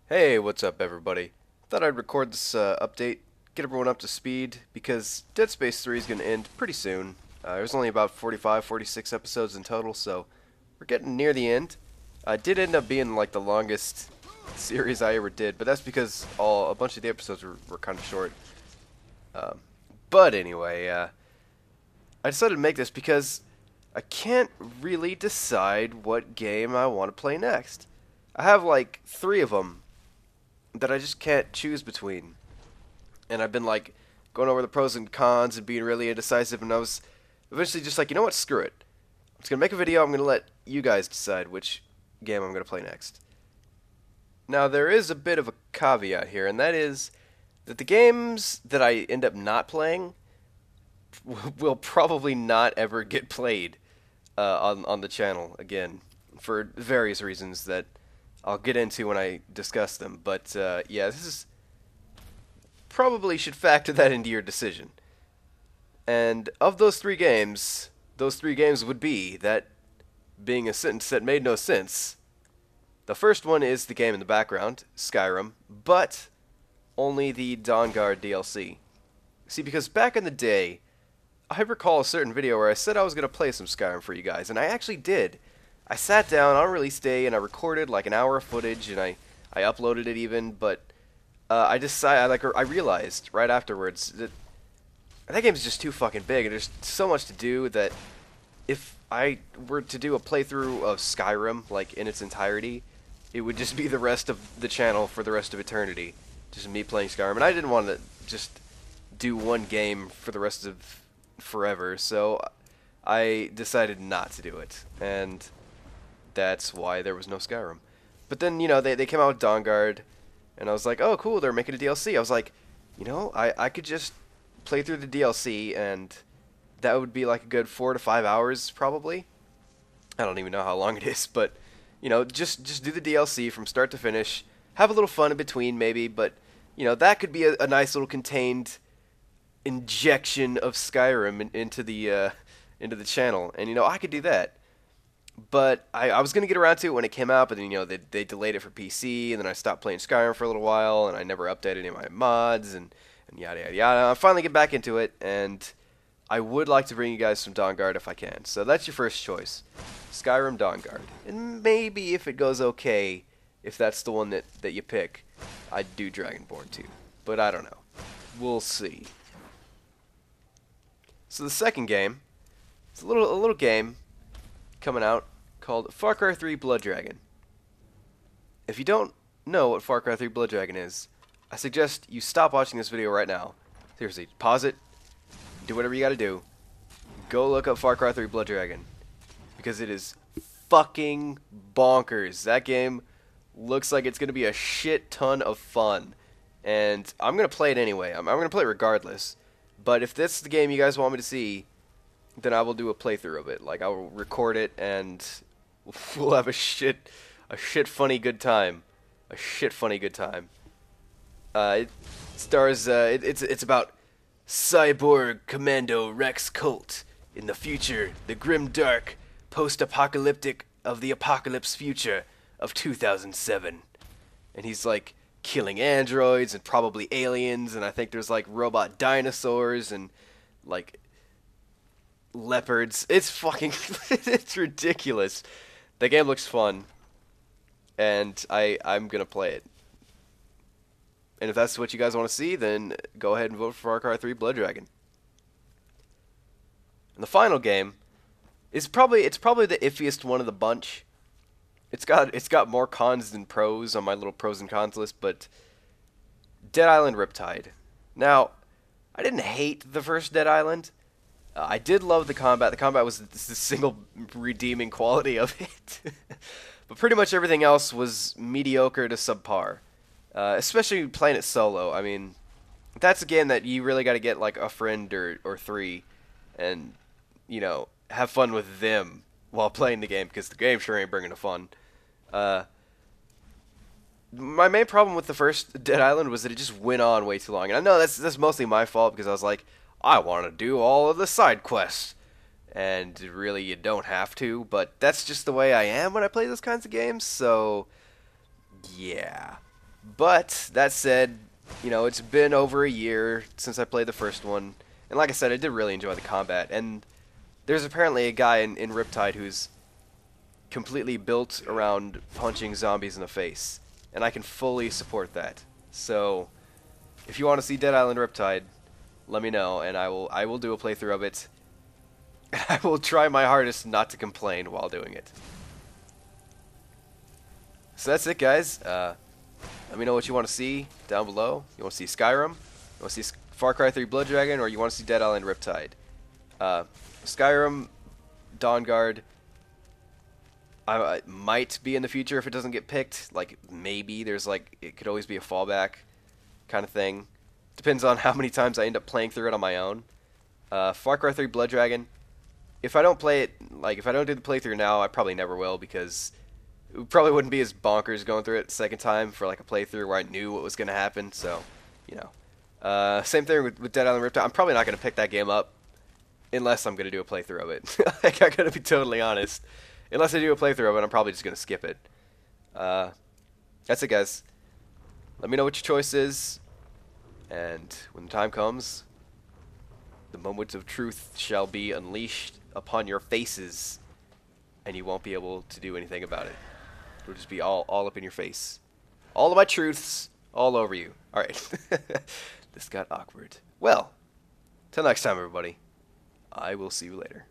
Hey, what's up, everybody? Thought I'd record this update, get everyone up to speed, because Dead Space 3 is going to end pretty soon. There's only about 45, 46 episodes in total, so we're getting near the end. It did end up being like the longest series I ever did, but that's because a bunch of the episodes were kind of short. Um, but anyway, I decided to make this because I can't really decide what game I want to play next. I have like three of them that I just can't choose between. And I've been like going over the pros and cons and being really indecisive, and I was eventually just like, you know what, screw it. I'm just gonna make a video, I'm gonna let you guys decide which game I'm gonna play next. Now there is a bit of a caveat here, and that is that the games that I end up not playing will probably not ever get played on the channel again for various reasons that I'll get into when I discuss them. But yeah, this is probably should factor that into your decision. And of those three games would be that being a sentence that made no sense. The first one is the game in the background, Skyrim, but only the Dawngaurd DLC. See, because back in the day, I recall a certain video where I said I was going to play some Skyrim for you guys, and I actually did. I sat down on release day and I recorded like an hour of footage, and I uploaded it even, but I decided, I realized right afterwards that game is just too fucking big, and there's so much to do that if I were to do a playthrough of Skyrim, like in its entirety, it would just be the rest of the channel for the rest of eternity. Just me playing Skyrim, and I didn't want to just do one game for the rest of forever, so I decided not to do it, and that's why there was no Skyrim. But then, they came out with Dawnguard, and I was like, oh, cool, they're making a DLC. I was like, I could just play through the DLC, and that would be like a good 4 to 5 hours, probably. I don't even know how long it is, but, just do the DLC from start to finish. Have a little fun in between, maybe, but, that could be a nice little contained injection of Skyrim into the channel, and I could do that. But I was gonna get around to it when it came out, but then they delayed it for PC, and then I stopped playing Skyrim for a little while, and I never updated any of my mods, and yada yada yada. I finally get back into it, and I would like to bring you guys some Dawnguard if I can. So that's your first choice, Skyrim Dawnguard, and maybe if it goes okay, if that's the one that you pick, I'd do Dragonborn too. But I don't know. We'll see. So the second game, it's a little game coming out called Far Cry 3 Blood Dragon. If you don't know what Far Cry 3 Blood Dragon is, I suggest you stop watching this video right now. Seriously, pause it, do whatever you gotta do. Go look up Far Cry 3 Blood Dragon, because it is fucking bonkers. That game looks like it's gonna be a shit ton of fun, and I'm gonna play it anyway. I'm gonna play it regardless. But if this is the game you guys want me to see, then I will do a playthrough of it. Like, I will record it, and we'll have a shit funny good time. A shit funny good time. It stars, it's about Cyborg Commando Rex Colt in the future, the grim dark, post-apocalyptic of the apocalypse future of 2007. And he's like killing androids and probably aliens, and I think there's like robot dinosaurs and like leopards. It's fucking it's ridiculous. The game looks fun, and I'm gonna play it. And if that's what you guys want to see, then go ahead and vote for Far Cry 3 Blood Dragon. And the final game is probably the iffiest one of the bunch. It's got more cons than pros on my little pros and cons list, but Dead Island Riptide. Now, I didn't hate the first Dead Island. I did love the combat. The combat was the single redeeming quality of it. But pretty much everything else was mediocre to subpar. Especially playing it solo. I mean, that's a game that you really got to get like a friend or three and, have fun with them while playing the game, because the game sure ain't bringing the fun. My main problem with the first Dead Island was that it just went on way too long. And I know that's mostly my fault, because I was like, I want to do all of the side quests. And really, you don't have to, but that's just the way I am when I play those kinds of games, so yeah. But that said, it's been over a year since I played the first one, and like I said, I did really enjoy the combat. And there's apparently a guy in Riptide who's completely built around punching zombies in the face, and I can fully support that. So, if you want to see Dead Island Riptide, let me know, and I will do a playthrough of it. And I will try my hardest not to complain while doing it. So that's it, guys. Let me know what you want to see down below. You want to see Skyrim? You want to see Far Cry 3 Blood Dragon? Or you want to see Dead Island Riptide? Skyrim, Dawngaurd, I might be in the future if it doesn't get picked. Like, maybe. There's, like, it could always be a fallback kind of thing. Depends on how many times I end up playing through it on my own. Far Cry 3 Blood Dragon, if I don't play it, like, if I don't do the playthrough now, I probably never will, because it probably wouldn't be as bonkers going through it the second time for, like, a playthrough where I knew what was going to happen, so, Same thing with Dead Island Riptide. I'm probably not going to pick that game up unless I'm going to do a playthrough of it. Like, I'm going to be totally honest. Unless I do a playthrough of it, I'm probably just going to skip it. That's it, guys. Let me know what your choice is, and when the time comes, the moment of truth shall be unleashed upon your faces, and you won't be able to do anything about it. It'll just be all up in your face. All of my truths, all over you. Alright. This got awkward. Well, till next time, everybody. I will see you later.